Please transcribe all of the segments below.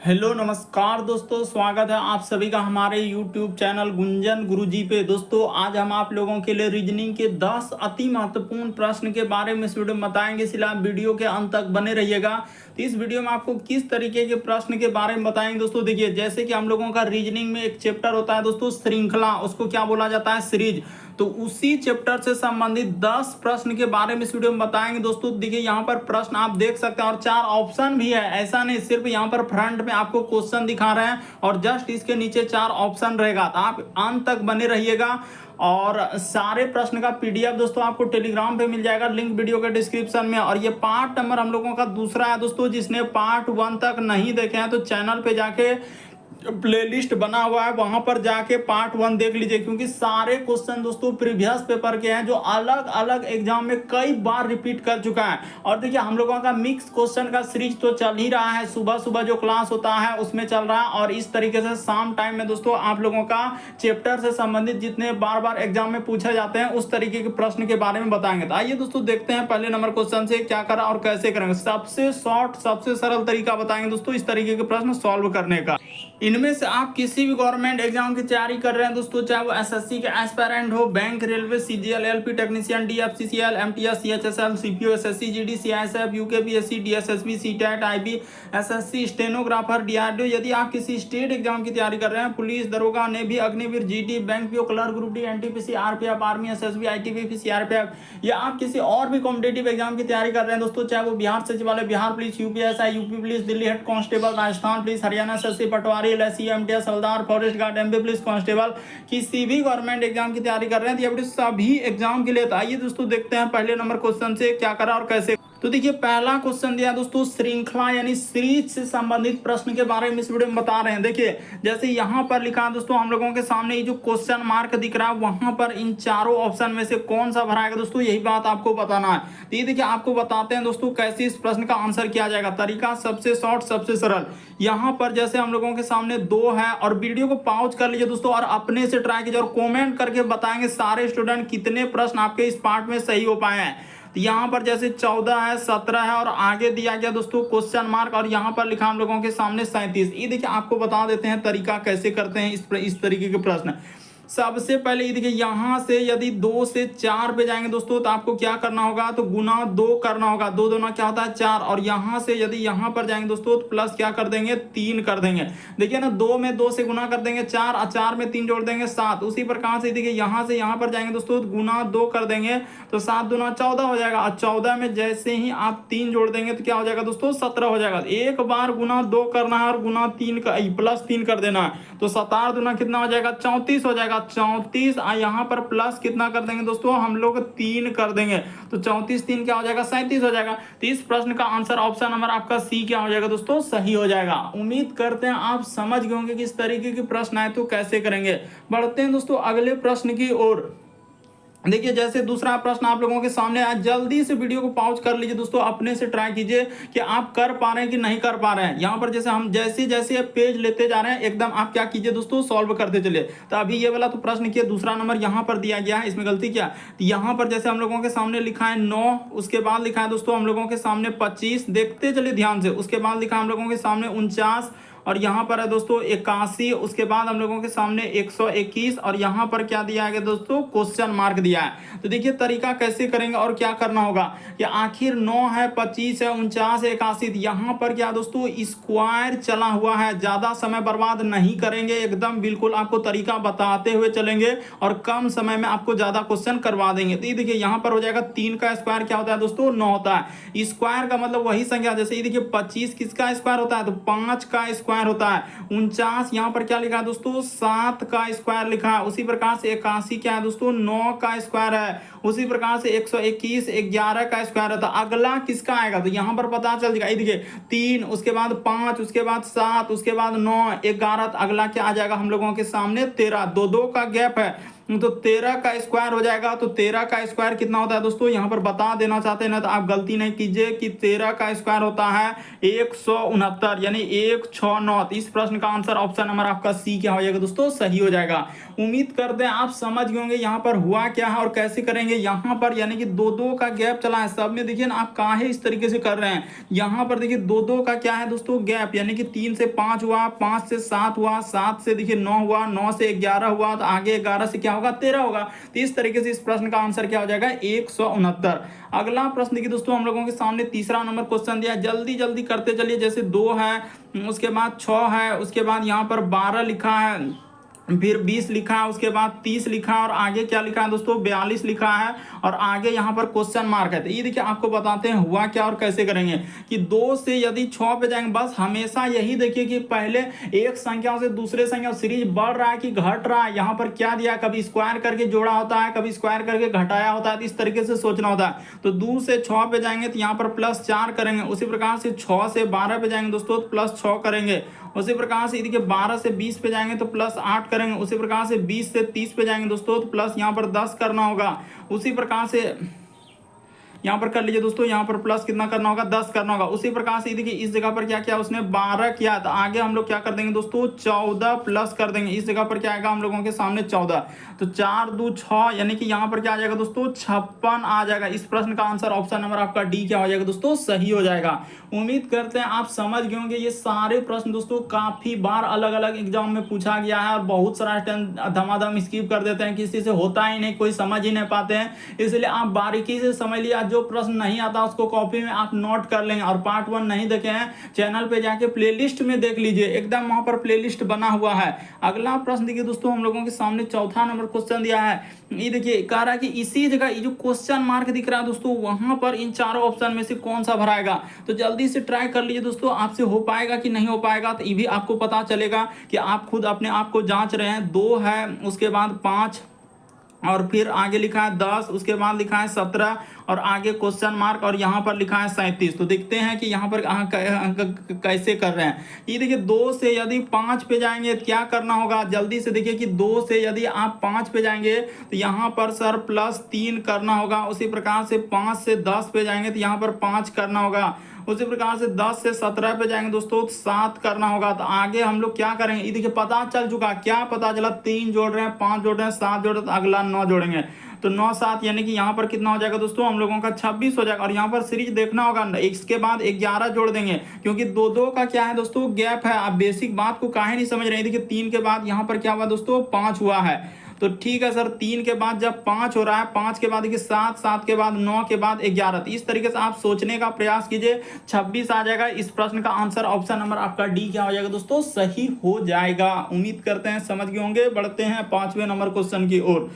Hello नमस्कार दोस्तों, स्वागत है आप सभी का हमारे YouTube चैनल गुंजन गुरुजी पे। दोस्तों आज हम आप लोगों के लिए रीजनिंग के 10 अति महत्वपूर्ण प्रश्न के बारे में इस वीडियो में बताएंगे, इसलिए आप वीडियो के अंत तक बने रहिएगा। तो इस वीडियो में आपको किस तरीके के प्रश्न के बारे में बताएंगे दोस्तों। देखिए, जैसे कि हम लोगों का रीजनिंग में एक चैप्टर होता है दोस्तों श्रृंखला, उसको क्या बोला जाता है, सीरीज। तो उसी चैप्टर से संबंधित 10 प्रश्न के बारे में इस वीडियो में बताएंगे दोस्तों। देखिए यहाँ पर प्रश्न आप देख सकते हैं और 4 ऑप्शन भी है, ऐसा नहीं सिर्फ यहाँ पर फ्रंट में आपको क्वेश्चन दिखा रहे हैं और जस्ट इसके नीचे 4 ऑप्शन रहेगा। तो आप अंत तक बने रहिएगा और सारे प्रश्न का पीडीएफ दोस्तों आपको टेलीग्राम पे मिल जाएगा, लिंक वीडियो के डिस्क्रिप्शन में। और ये पार्ट नंबर हम लोगों का दूसरा है दोस्तों। जिसने पार्ट 1 तक नहीं देखे हैं तो चैनल पे जाके प्लेलिस्ट बना हुआ है, वहां पर जाके पार्ट 1 देख लीजिए, क्योंकि सारे क्वेश्चन दोस्तों प्रीवियस पेपर के हैं जो अलग अलग एग्जाम में कई बार रिपीट कर चुका है। और देखिए हम लोगों का मिक्स क्वेश्चन का सीरीज तो चल ही रहा है, सुबह सुबह जो क्लास होता है उसमें चल रहा है, और इस तरीके से शाम टाइम में दोस्तों आप लोगों का चैप्टर से संबंधित जितने बार बार एग्जाम में पूछे जाते हैं उस तरीके के प्रश्न के बारे में बताएंगे। तो आइए दोस्तों देखते हैं पहले नंबर क्वेश्चन से क्या करा और कैसे करेंगे। सबसे शॉर्ट सबसे सरल तरीका बताएंगे दोस्तों इस तरीके के प्रश्न सॉल्व करने का। इनमें से आप किसी भी गवर्नमेंट एग्जाम की तैयारी कर रहे हैं दोस्तों, चाहे वो एसएससी के एस्पायरेंट हो, bank, railway, CGL, LP technician, DFCCL, MTS, CHSL, CPO, SSC, GD, CISF, UKPSC, DSSB, CTET, IB, SSC, stenographer, DRDO. यदि आप किसी स्टेट एग्जाम की तैयारी कर रहे हैं, पुलिस, दरोगा, navy, Agniveer, GD, bank PO, clerk, group D, NTPC, RPF, army, SSB, ITBP, CRPF, या आप किसी और भी कॉम्पिटेटिव एग्जाम की तैयारी कर रहे हैं दोस्तों, चाहे वो Bihar Sachivalaya, Bihar police, UPSI, UP police, Delhi head constable, Rajasthan police, Haryana SSC, patwari, LIC, MTS, havildar, forest guard, MP police constable, किसी भी गवर्नमेंट एग्जाम की तैयारी कर रहे हैं तो ये सभी एग्जाम के लिए। तो आइए दोस्तों देखते हैं पहले नंबर क्वेश्चन से क्या करा और कैसे। तो देखिए पहला क्वेश्चन दिया दोस्तों श्रृंखला यानी सीरीज से संबंधित प्रश्न के बारे में इस वीडियो में बता रहे हैं। देखिए जैसे यहाँ पर लिखा दोस्तों हम लोगों के सामने ये जो क्वेश्चन मार्क दिख रहा है वहां पर इन चारों ऑप्शन में से कौन सा भराएगा दोस्तों, यही बात आपको बताना है। तो ये देखिए आपको बताते हैं दोस्तों कैसे इस प्रश्न का आंसर किया जाएगा। तरीका सबसे शॉर्ट सबसे सरल। यहाँ पर जैसे हम लोगों के सामने 2 है और वीडियो को पॉज कर लीजिए दोस्तों और अपने से ट्राई कीजिए और कमेंट करके बताएंगे सारे स्टूडेंट कितने प्रश्न आपके इस पार्ट में सही हो पाए हैं। तो यहाँ पर जैसे 14 है, 17 है और आगे दिया गया दोस्तों क्वेश्चन मार्क और यहाँ पर लिखा हम लोगों के सामने 37। ये देखिए आपको बता देते हैं तरीका कैसे करते हैं इस तरीके के प्रश्न। सबसे पहले ये देखिए यहाँ से यदि 2 से 4 पे जाएंगे दोस्तों तो आपको क्या करना होगा, तो गुना 2 करना होगा। 2 दूना क्या होता है 4, और यहाँ से यदि यहाँ पर जाएंगे दोस्तों तो प्लस क्या कर देंगे 3 कर देंगे। देखिए ना 2 में 2 से गुना कर देंगे 4 और 4 में 3 जोड़ देंगे 7। उसी प्रकार से देखिए यहाँ से यहाँ पर जाएंगे दोस्तों तो गुना 2 कर देंगे तो 7 दूना 14 हो जाएगा, और 14 में जैसे ही आप 3 जोड़ देंगे तो क्या हो जाएगा दोस्तों 17 हो जाएगा। एक बार गुना 2 करना है और गुना 3 का प्लस 3 कर देना है, तो 17 दूना कितना हो जाएगा 34 हो जाएगा। 34 यहाँ पर प्लस कितना कर देंगे दोस्तों हम लोग 3 कर देंगे, तो 34 3 क्या हो जाएगा 37 हो जाएगा। तो इस प्रश्न का आंसर ऑप्शन नंबर आपका सी क्या हो जाएगा दोस्तों, सही हो जाएगा। उम्मीद करते हैं आप समझ गए होंगे कि इस तरीके के प्रश्न आए तो कैसे करेंगे। बढ़ते हैं दोस्तों अगले प्रश्न की ओर। देखिए जैसे दूसरा प्रश्न आप लोगों के सामने आज जल्दी से वीडियो को पॉज कर लीजिए दोस्तों, अपने से ट्राई कीजिए कि आप कर पा रहे हैं कि नहीं कर पा रहे हैं। यहाँ पर जैसे हम जैसे जैसे पेज लेते जा रहे हैं एकदम आप क्या कीजिए दोस्तों सॉल्व करते चलिए। तो अभी ये वाला तो प्रश्न किया, दूसरा नंबर यहाँ पर दिया गया है, इसमें गलती क्या। तो यहाँ पर जैसे हम लोगों के सामने लिखा है 9, उसके बाद लिखा है दोस्तों हम लोगों के सामने 25, देखते चलिए ध्यान से। उसके बाद लिखा हम लोगों के सामने 49 और यहाँ पर है दोस्तों 81, उसके बाद हम लोगों के सामने 121 और यहाँ पर क्या दिया गया दोस्तों क्वेश्चन मार्क दिया है। तो देखिए तरीका कैसे करेंगे और क्या करना होगा कि आखिर 9 है, 25 है, 49 है, 81, यहाँ पर क्या दोस्तों स्क्वायर चला हुआ है। ज्यादा समय बर्बाद नहीं करेंगे, एकदम बिल्कुल आपको तरीका बताते हुए चलेंगे और कम समय में आपको ज्यादा क्वेश्चन करवा देंगे। तो ये देखिए यहाँ पर हो जाएगा 3 का स्क्वायर क्या होता है दोस्तों 9 होता है। स्क्वायर का मतलब वही संख्या, जैसे ये देखिए 25 किसका स्क्वायर होता है तो 5 का स्क्वायर होता है। 49 यहाँ पर क्या लिखा है दोस्तों 7 का स्क्वायर लिखा है। उसी प्रकार से 81 क्या है दोस्तों 9 का स्क्वायर है। उसी प्रकार से 121 11 का स्क्वायर है। तो अगला किसका आएगा तो यहाँ पर पता चल जाएगा। ये देखिए 3, उसके बाद 5, उसके बाद 7, उसके बाद 9, 11, अगला क्या आ जाएगा हम लोगों के सामने 13। 2 2 का गैप है, तो 13 का स्क्वायर हो जाएगा। तो 13 का स्क्वायर कितना होता है दोस्तों, यहाँ पर बता देना चाहते हैं ना तो आप गलती नहीं कीजिए कि 13 का स्क्वायर होता है 169, यानी 169। इस प्रश्न का आंसर ऑप्शन नंबर आपका सी क्या हो जाएगा दोस्तों, सही हो जाएगा। उम्मीद करते हैं आप समझ गए होंगे यहाँ पर हुआ क्या है और कैसे करेंगे। यहाँ पर यानी कि 2-2 का गैप चला है सब में, देखिए ना आप काहे इस तरीके से कर रहे हैं। यहाँ पर देखिए 2-2 का क्या है दोस्तों, गैप, यानी कि 3 से 5 हुआ, 5 से 7 हुआ, 7 से देखिए 9 हुआ, 9 से 11 हुआ, तो आगे 11 से क्या होगा, 13 होगा। तो इस तरीके से इस प्रश्न का आंसर क्या हो जाएगा, 169। अगला प्रश्न देखिए दोस्तों, हम लोगों के सामने तीसरा नंबर क्वेश्चन दिया, जल्दी जल्दी करते चलिए। जैसे 2 है, उसके बाद 6 है, उसके बाद यहाँ पर 12 लिखा है, फिर 20 लिखा है, उसके बाद 30 लिखा है, और आगे क्या लिखा है दोस्तों, 42 लिखा है, और आगे यहाँ पर क्वेश्चन मार्क है। तो ये देखिए आपको बताते हैं हुआ क्या और कैसे करेंगे। कि 2 से यदि 6 पे जाएंगे, बस हमेशा यही देखिए कि पहले एक संख्या से दूसरे संख्या सीरीज बढ़ रहा है कि घट रहा है। यहाँ पर क्या दिया, कभी स्क्वायर करके जोड़ा होता है, कभी स्क्वायर करके घटाया होता है, तो इस तरीके से सोचना होता है। तो 2 से 6 पे जाएंगे तो यहाँ पर +4 करेंगे। उसी प्रकार से 6 से 12 पे जाएंगे दोस्तों तो +6 करेंगे। उसी प्रकार से देखिए 12 से 20 पे जाएंगे तो +8 करेंगे। उसी प्रकार से 20 से 30 पे जाएंगे दोस्तों तो प्लस यहाँ पर 10 करना होगा। उसी प्रकार से यहाँ पर कर लीजिए दोस्तों, यहाँ पर प्लस कितना करना होगा, 10 करना होगा। उसी प्रकार से देखिए इस जगह पर क्या किया उसने, 12 किया, तो आगे हम लोग क्या कर देंगे दोस्तों, 14 प्लस कर देंगे। इस जगह पर क्या आएगा हम लोगों के सामने 14, तो 4 2 6, यानी कि यहाँ पर क्या आ जाएगा दोस्तों, 56 आ जाएगा। इस प्रश्न का आंसर ऑप्शन नंबर आपका डी क्या हो जाएगा दोस्तों, सही हो जाएगा। उम्मीद करते हैं आप समझ गए होंगे। ये सारे प्रश्न दोस्तों काफी बार अलग अलग एग्जाम में पूछा गया है, और बहुत सारा धमाधम स्किप कर देते हैं, किसी से होता ही नहीं, कोई समझ ही नहीं पाते हैं। इसलिए आप बारीकी से समझ लिया, जो प्रश्न नहीं आता उसको कॉपी में आप नोट कर लेंगे। और पार्ट 1 नहीं देखे हैं, चैनल पे जाके प्लेलिस्ट में देख लीजिए, एकदम वहां पर प्लेलिस्ट बना हुआ है। अगला प्रश्न देखिए दोस्तों, हम लोगों के सामने चौथा नंबर क्वेश्चन दिया है। ये देखिए कह रहा है कि इसी जगह ये जो क्वेश्चन मार्क दिख रहा है दोस्तों, वहां पर इन चारों ऑप्शन में से कौन सा भराएगा। तो जल्दी से ट्राई कर लीजिए दोस्तों, आपसे हो पाएगा कि नहीं हो पाएगा, तो ये भी आपको पता चलेगा कि आप खुद अपने आप को जांच रहे हैं। 2 है, उसके बाद 5, और फिर आगे लिखा है 10, उसके बाद लिखा है 17, और आगे क्वेश्चन मार्क, और यहाँ पर लिखा है 37। तो देखते हैं कि यहाँ पर कैसे कर रहे हैं। ये देखिए 2 से यदि 5 पे जाएंगे तो क्या करना होगा, जल्दी से देखिए कि 2 से यदि आप 5 पे जाएंगे तो यहाँ पर सर +3 करना होगा। उसी प्रकार से 5 से 10 पे जाएंगे तो यहाँ पर 5 करना होगा। उसी प्रकार से 10 से 17 पे जाएंगे दोस्तों तो 7 करना होगा। तो आगे हम लोग क्या करेंगे, ये देखिए पता चल चुका, क्या पता चला, 3 जोड़ रहे हैं, 5 जोड़ रहे हैं, 7 जोड़ रहे हैं, तो अगला 9 जोड़ेंगे। तो 9 7 यानी कि यहाँ पर कितना हो जाएगा दोस्तों, हम लोगों का 26 हो जाएगा। और यहाँ पर सीरीज देखना होगा, इसके बाद 11 जोड़ देंगे, क्योंकि 2-2 का क्या है दोस्तों, गैप है। आप बेसिक बात को काहे नहीं समझ रहे हैं। देखिए 3 के बाद यहाँ पर क्या हुआ दोस्तों, 5 हुआ है। तो ठीक है सर, 3 के बाद जब 5 हो रहा है, 5 के बाद देखिए 7, 7 के बाद 9 के बाद 11, तो इस तरीके से आप सोचने का प्रयास कीजिए, 26 आ जाएगा। इस प्रश्न का आंसर ऑप्शन नंबर आपका डी क्या हो जाएगा दोस्तों, सही हो जाएगा। उम्मीद करते हैं समझ गए होंगे। बढ़ते हैं 5वें नंबर क्वेश्चन की ओर।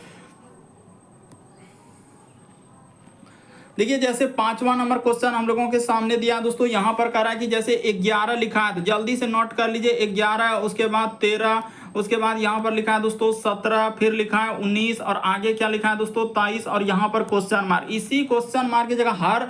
देखिए जैसे 5वां नंबर क्वेश्चन हम लोगों के सामने दिया दोस्तों, यहाँ पर कह रहा है कि जैसे 11 लिखा है, तो जल्दी से नोट कर लीजिए, 11, उसके बाद 13, उसके बाद यहाँ पर लिखा है दोस्तों 17, फिर लिखा है 19, और आगे क्या लिखा है दोस्तों 23, और यहाँ पर क्वेश्चन मार्क। इसी क्वेश्चन मार्क की जगह हर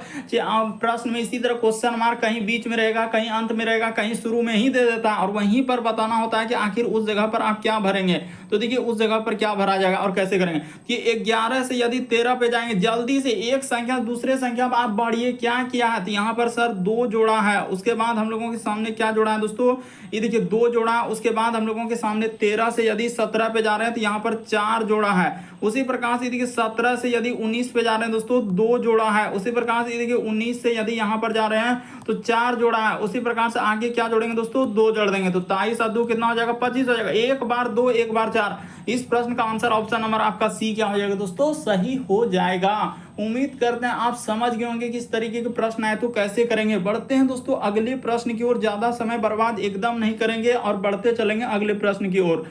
प्रश्न में इसी तरह क्वेश्चन मार्क कहीं बीच में रहेगा, कहीं अंत में रहेगा, कहीं शुरू में ही दे देता है, और वहीं पर बताना होता है कि आखिर उस जगह पर आप क्या भरेंगे। तो देखिए उस जगह पर क्या भरा जाएगा और कैसे करेंगे। कि 11 से यदि 13 पे जाएंगे, जल्दी से एक संख्या दूसरे संख्या पर आप बढ़िए, क्या किया है, तो यहाँ पर सर 2 जोड़ा है। उसके बाद हम लोगों के सामने क्या जोड़ा है दोस्तों, ये देखिए 2 जोड़ा। उसके बाद हम लोगों के सामने 13 से यदि 17 पे जा रहे हैं तो यहाँ पर 4 जोड़ा है। उसी प्रकार से देखिए 17 से यदि 19 पे जा रहे हैं दोस्तों, 2 जोड़ा है। उसी प्रकार से देखिए 19 से यदि यहाँ पर जा रहे हैं तो 4 जोड़ा है। उसी प्रकार से आगे क्या जोड़ेंगे दोस्तों, 2 जोड़ देंगे, तो 23 और 2 कितना हो जाएगा, 25 हो जाएगा। एक बार 2, एक बार 4। इस प्रश्न का आंसर ऑप्शन नंबर आपका सी क्या हो जाएगा दोस्तों, सही हो जाएगा। उम्मीद करते हैं आप समझ गए होंगे कि इस तरीके के प्रश्न आए तो कैसे करेंगे। बढ़ते हैं दोस्तों अगले प्रश्न की ओर, ज्यादा समय बर्बाद एकदम नहीं करेंगे और बढ़ते चलेंगे अगले प्रश्न की ओर।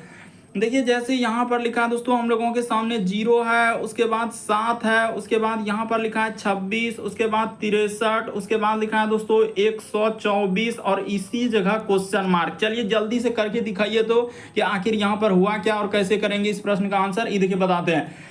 देखिए जैसे यहाँ पर लिखा है दोस्तों, हम लोगों के सामने 0 है, उसके बाद 7 है, उसके बाद यहाँ पर लिखा है 26, उसके बाद 63, उसके बाद लिखा है दोस्तों 124, और इसी जगह क्वेश्चन मार्क। चलिए जल्दी से करके दिखाइए तो कि आखिर यहाँ पर हुआ क्या और कैसे करेंगे इस प्रश्न का आंसर। ये देखिए बताते हैं।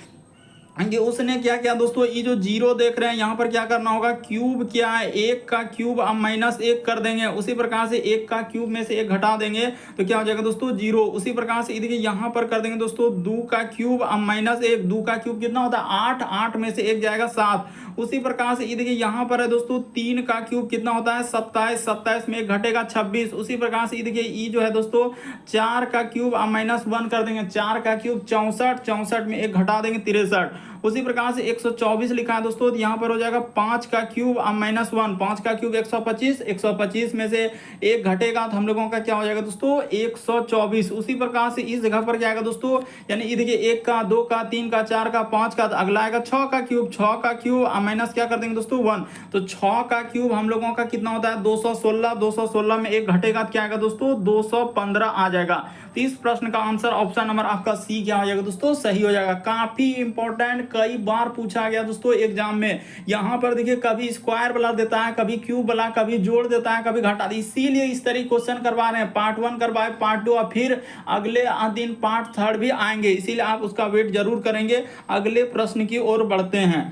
कि उसने क्या किया दोस्तों, ये जो जीरो देख रहे हैं यहाँ पर क्या करना होगा, क्यूब क्या है, एक का क्यूब अब -1 कर देंगे। उसी प्रकार से एक का क्यूब में से एक घटा देंगे तो क्या हो जाएगा दोस्तों, जीरो। उसी प्रकार से देखिए यहाँ पर कर देंगे दोस्तों, 2 का क्यूब अब -1, 2 का क्यूब कितना होता है 8, 8 में से एक जाएगा 7। उसी प्रकार से ये देखिए यहाँ पर है दोस्तों, 3 का क्यूब कितना होता है 27, 27 में एक घटेगा 26। उसी प्रकार से ये देखिए ये जो है दोस्तों, 4 का क्यूब अब -1 कर देंगे, 4 का क्यूब 64, 64 में एक घटा देंगे 63। उसी प्रकार से 124 लिखा है दोस्तों, तो यहाँ पर हो जाएगा 5 का क्यूब अब -1, 5 का क्यूब 125, 125 में से एक घटेगा तो हम लोगों का क्या हो जाएगा दोस्तों 124। उसी प्रकार से इस जगह पर क्या आएगा दोस्तों, यानी ये देखिए 1 का 2 का 3 का 4 का 5 का, तो अगला आएगा 6 का क्यूब, 6 का क्यूब अब माइनस क्या कर देंगे दोस्तों 1, तो 6 का क्यूब हम लोगों का कितना होता है 216, 216 में एक घटेगा तो क्या आएगा दोस्तों 215 आ जाएगा। तो इस प्रश्न का आंसर ऑप्शन नंबर आपका सी क्या हो जाएगा दोस्तों, सही हो जाएगा। काफी इंपॉर्टेंट, कई बार पूछा गया दोस्तों एग्जाम में। यहाँ पर देखिए कभी स्क्वायर वाला देता है, कभी क्यूब वाला, कभी जोड़ देता है, कभी घटा, इसीलिए इस तरीके क्वेश्चन करवा रहे हैं। पार्ट 1 करवाए, पार्ट 2 और फिर अगले दिन पार्ट 3 भी आएंगे, इसीलिए आप उसका वेट जरूर करेंगे। अगले प्रश्न की ओर बढ़ते हैं।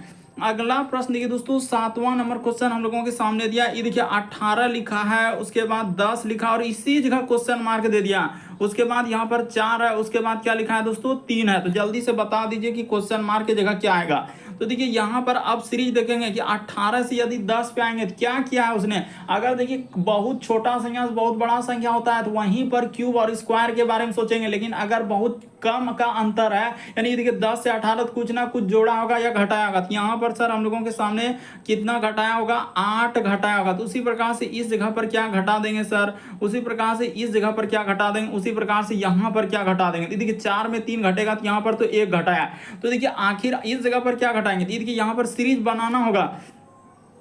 अगला प्रश्न देखिए दोस्तों, 7वां नंबर क्वेश्चन हम लोगों के सामने दिया। ये देखिए 18 लिखा है, उसके बाद 10 लिखा और इसी जगह क्वेश्चन मार्क दे दिया। उसके बाद यहाँ पर 4 है, उसके बाद क्या लिखा है दोस्तों 3 है। तो जल्दी से बता दीजिए कि क्वेश्चन मार्क की जगह क्या आएगा। तो देखिए यहाँ पर अब सीरीज देखेंगे कि 18 से यदि 10 पे आएंगे तो क्या किया है उसने। अगर देखिए बहुत छोटा संख्या से बहुत बड़ा संख्या होता है तो वहीं पर क्यूब और स्क्वायर के बारे में सोचेंगे, लेकिन अगर बहुत कम का अंतर है, यानी देखिए 10 से 18 कुछ ना कुछ जोड़ा होगा या घटाया होगा, तो यहाँ पर सर हम लोगों के सामने कितना घटाया होगा 8 घटाया होगा। तो उसी प्रकार से इस जगह पर क्या घटा देंगे सर, उसी प्रकार से इस जगह पर क्या घटा देंगे, उसी प्रकार से यहाँ पर क्या घटा देंगे। तो देखिए 4 में 3 घटेगा तो यहाँ पर तो 1 घटाया। तो देखिए आखिर इस जगह पर क्या घटाएंगे, देखिए यहाँ पर सीरीज बनाना होगा।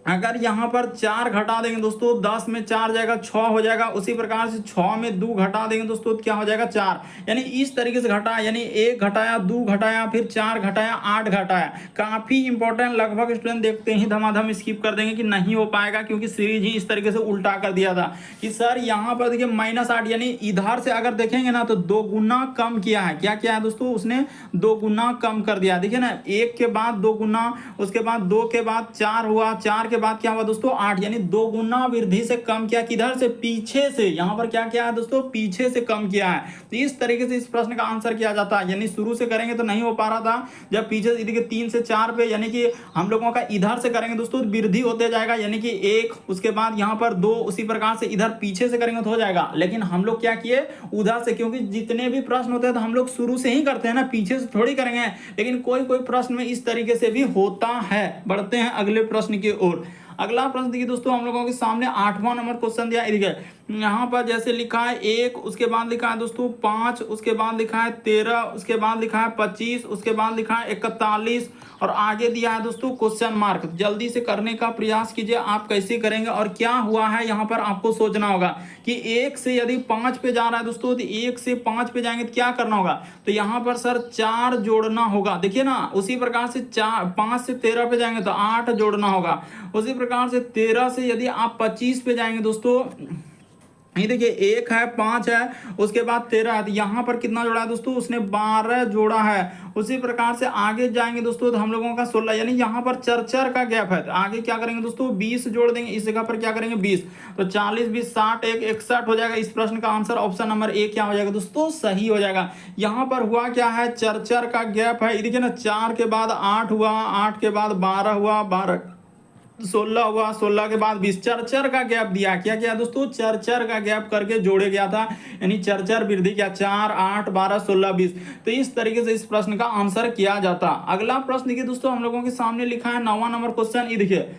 अगर यहाँ पर 4 घटा देंगे दोस्तों, 10 में 4 जाएगा 6 हो जाएगा। उसी प्रकार से 6 में 2 घटा देंगे दोस्तों, क्या हो जाएगा 4। यानी इस तरीके से घटा, यानी 1 घटाया, 2 घटाया, फिर 4 घटाया, 8 घटाया। काफी इंपॉर्टेंट, लगभग स्टूडेंट देखते ही धमाधम स्किप कर देंगे कि नहीं हो पाएगा, क्योंकि सीरीज ही इस तरीके से उल्टा कर दिया था कि सर यहाँ पर देखिए -8, यानी इधर से अगर देखेंगे ना तो 2 गुना कम किया है। क्या किया है दोस्तों, उसने 2 गुना कम कर दिया। देखिए ना 1 के बाद 2 गुना, उसके बाद 2 के बाद 4 हुआ, 4 के बाद क्या हुआ दोस्तों 8, यानी 2 गुना वृद्धि से कम किया। किधर से, पीछे से। यहां पर क्या किया है दोस्तों, पीछे से कम किया है। तो इस तरीके से इस प्रश्न का आंसर किया जाता है। यानी शुरू से करेंगे तो नहीं हो पा रहा था, जब पीछे से 3 से 4 पे, यानी कि हम लोगों का इधर से करेंगे दोस्तों वृद्धि होते जाएगा, यानी कि 1, उसके बाद यहाँ पर 2, उसी प्रकार से इधर पीछे से करेंगे तो हो जाएगा। लेकिन हम लोग क्या किए उधर से, क्योंकि जितने भी प्रश्न होते हैं तो हम लोग शुरू से ही करते हैं ना, पीछे से थोड़ी करेंगे। लेकिन कोई कोई प्रश्न में इस तरीके से भी होता है। बढ़ते हैं अगले प्रश्न की ओर। अगला प्रश्न देखिए दोस्तों, हम लोगों के सामने 8वां नंबर क्वेश्चन दिया। देखिए यहाँ पर जैसे लिखा है 1, उसके बाद लिखा है दोस्तों 5, उसके बाद लिखा है 13, उसके बाद लिखा है 25, उसके बाद लिखा है 41 और आगे दिया है दोस्तों क्वेश्चन मार्क। जल्दी से करने का प्रयास कीजिए, आप कैसे करेंगे और क्या हुआ है यहाँ पर आपको सोचना होगा कि 1 से यदि 5 पे जा रहा है दोस्तों, तो 1 से 5 पे जाएंगे तो क्या करना होगा। तो यहाँ पर सर 4 जोड़ना होगा। देखिए ना उसी प्रकार से 5 से 13 पे जाएंगे तो 8 जोड़ना होगा। उसी प्रकार से 13 से यदि आप 25 पे जाएंगे दोस्तों, ये देखिए 1 है, 5 है, उसके बाद 13 है, तो यहाँ पर कितना जोड़ा है दोस्तों, उसने 12 जोड़ा है। उसी प्रकार से आगे जाएंगे दोस्तों तो हम लोगों का 16, यानी यहाँ पर 4 का गैप है। तो आगे क्या करेंगे दोस्तों 20 जोड़ देंगे, इस जगह पर क्या करेंगे 20, तो 40 20 60 1 61 हो जाएगा। इस प्रश्न का आंसर ऑप्शन नंबर ए क्या हो जाएगा दोस्तों, सही हो जाएगा। यहाँ पर हुआ क्या है, 4 का गैप है। देखिए ना 4 के बाद 8 हुआ, 8 के बाद 12 हुआ, 12 16 हुआ, 16 के बाद 20, 4 का गैप दिया। क्या किया दोस्तों 4 का गैप करके जोड़े गया था, यानी 4 वृद्धि किया, 4 8 12 16 20। तो इस तरीके से इस प्रश्न का आंसर किया जाता। अगला प्रश्न देखिए दोस्तों, हम लोगों के सामने लिखा है 9वां नंबर क्वेश्चन। ये देखिए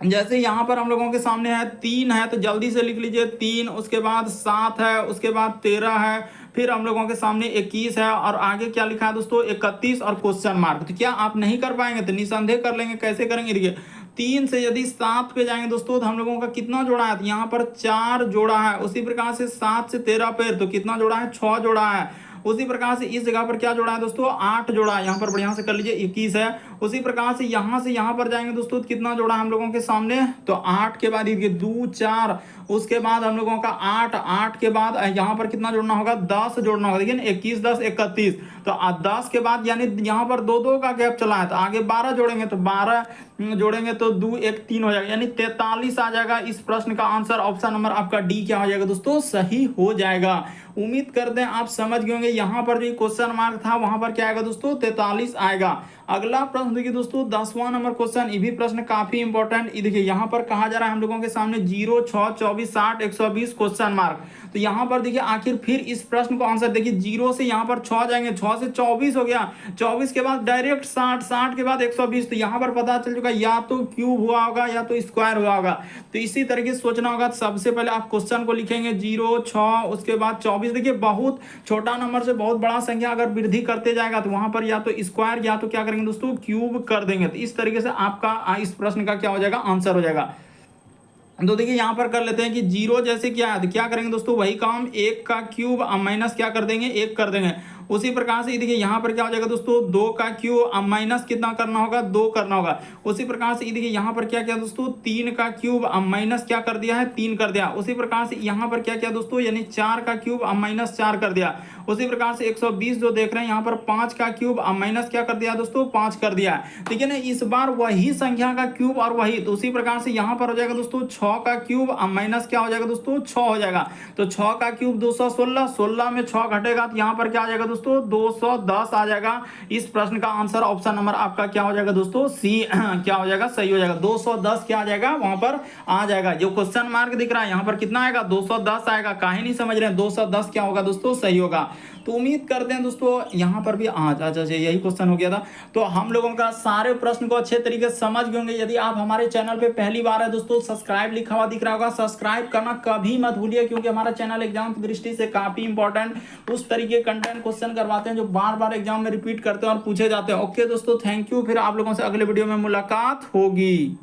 जैसे यहाँ पर हम लोगों के सामने है 3 है, तो जल्दी से लिख लीजिए 3, उसके बाद 7 है, उसके बाद 13 है, फिर हम लोगों के सामने 21 है और आगे क्या लिखा है दोस्तों 31 और क्वेश्चन मार्क। तो क्या आप नहीं कर पाएंगे तो निसंदेह कर लेंगे। कैसे करेंगे, देखिए 3 से यदि 7 पे जाएंगे दोस्तों तो हम लोगों का कितना जोड़ा है, यहाँ पर 4 जोड़ा है। उसी प्रकार से 7 से 13 पे तो कितना जोड़ा है, 6 जोड़ा है। उसी प्रकार से इस जगह पर क्या जोड़ा है दोस्तों, 8 जोड़ा है, यहाँ पर बढ़िया से कर लीजिए 21 है। उसी प्रकार से यहाँ पर जाएंगे दोस्तों, कितना जोड़ा हम लोगों के सामने, तो 8 के बाद ये 2 4, उसके बाद हम लोगों का 8 के बाद यहाँ पर कितना जोड़ना होगा, 10 जोड़ना होगा। देखिए 21 10 31, तो 10 के बाद यानी यहाँ पर 2 2 का गैप चला है, तो आगे 12 जोड़ेंगे, तो 12 जोड़ेंगे तो 2 1 3 हो जाएगा, यानी 43 आ जाएगा। इस प्रश्न का आंसर ऑप्शन नंबर आपका डी क्या हो जाएगा दोस्तों, सही हो जाएगा। उम्मीद करते हैं आप समझ गए होंगे। यहाँ पर जो क्वेश्चन मार्क था वहां पर क्या आएगा दोस्तों, 43 आएगा। अगला प्रश्न देखिए दोस्तों 10वां नंबर क्वेश्चन, ये भी प्रश्न काफी इंपॉर्टेंट। देखिए यहाँ पर कहा जा रहा है हम लोगों के सामने 0 6 24 60 120 क्वेश्चन मार्क। तो यहाँ पर देखिए आखिर फिर इस प्रश्न को आंसर देखिए, 0 से यहाँ पर 6 जाएंगे, 6 से 24 हो गया, 24 के बाद डायरेक्ट 60, 60 के बाद 120। तो यहाँ पर पता चल चुका या तो क्यूब हुआ होगा या तो स्क्वायर हुआ होगा। तो इसी तरीके से सोचना होगा। सबसे पहले आप क्वेश्चन को लिखेंगे 0 6 उसके बाद 24। देखिए बहुत छोटा नंबर से बहुत बड़ा संख्या अगर वृद्धि करते जाएगा तो वहां पर या तो स्क्वायर या तो क्या करेंगे दोस्तों, क्यूब कर देंगे। तो इस तरीके से आपका इस प्रश्न का क्या हो जाएगा, आंसर हो जाएगा। तो देखिए यहां पर कर लेते हैं कि 0 जैसे क्या है, तो क्या करेंगे दोस्तों, वही काम 1 का क्यूब माइनस क्या कर देंगे, 1 कर देंगे। उसी प्रकार से देखिए यहाँ पर क्या हो जाएगा दोस्तों, 2 का क्यूब माइनस कितना करना होगा, 2 करना होगा। उसी प्रकार से देखिए यहाँ पर क्या किया दोस्तों, 3 का क्यूब माइनस क्या कर दिया है, 3 कर दिया। उसी प्रकार से यहाँ पर क्या किया दोस्तों, यानी 4 का क्यूब माइनस 4 कर दिया। उसी प्रकार से 120 जो देख रहे हैं यहाँ पर 5 का क्यूब माइनस क्या कर दिया दोस्तों, 5 कर दिया। ठीक है ना, इस बार वही संख्या का क्यूब और वही, तो उसी प्रकार से यहाँ पर हो जाएगा दोस्तों 6 का क्यूब माइनस क्या हो जाएगा दोस्तों, 6 हो जाएगा। तो 6 का क्यूब 216, 16 में 6 घटेगा तो यहाँ पर क्या आ जाएगा दोस्तों, 210 आ जाएगा। इस प्रश्न का आंसर ऑप्शन नंबर आपका क्या हो जाएगा दोस्तों, सी क्या हो जाएगा, सही हो जाएगा। 210 क्या आ जाएगा, वहां पर आ जाएगा। जो क्वेश्चन मार्क दिख रहा है यहाँ पर कितना आएगा, 210 आएगा। काहे नहीं समझ रहे हैं, 210 क्या होगा दोस्तों, सही होगा। तो उम्मीद करते हैं दोस्तों यहाँ पर भी अच्छा यही क्वेश्चन हो गया था। तो हम लोगों का सारे प्रश्न को अच्छे तरीके से समझ गए होंगे। यदि आप हमारे चैनल पे पहली बार है दोस्तों, सब्सक्राइब लिखा हुआ दिख रहा होगा, सब्सक्राइब करना कभी मत भूलिए, क्योंकि हमारा चैनल एग्जाम की दृष्टि से काफी इंपॉर्टेंट उस तरीके कंटेंट क्वेश्चन करवाते हैं जो बार बार एग्जाम में रिपीट करते हैं और पूछे जाते हैं। ओके दोस्तों, थैंक यू। फिर आप लोगों से अगले वीडियो में मुलाकात होगी।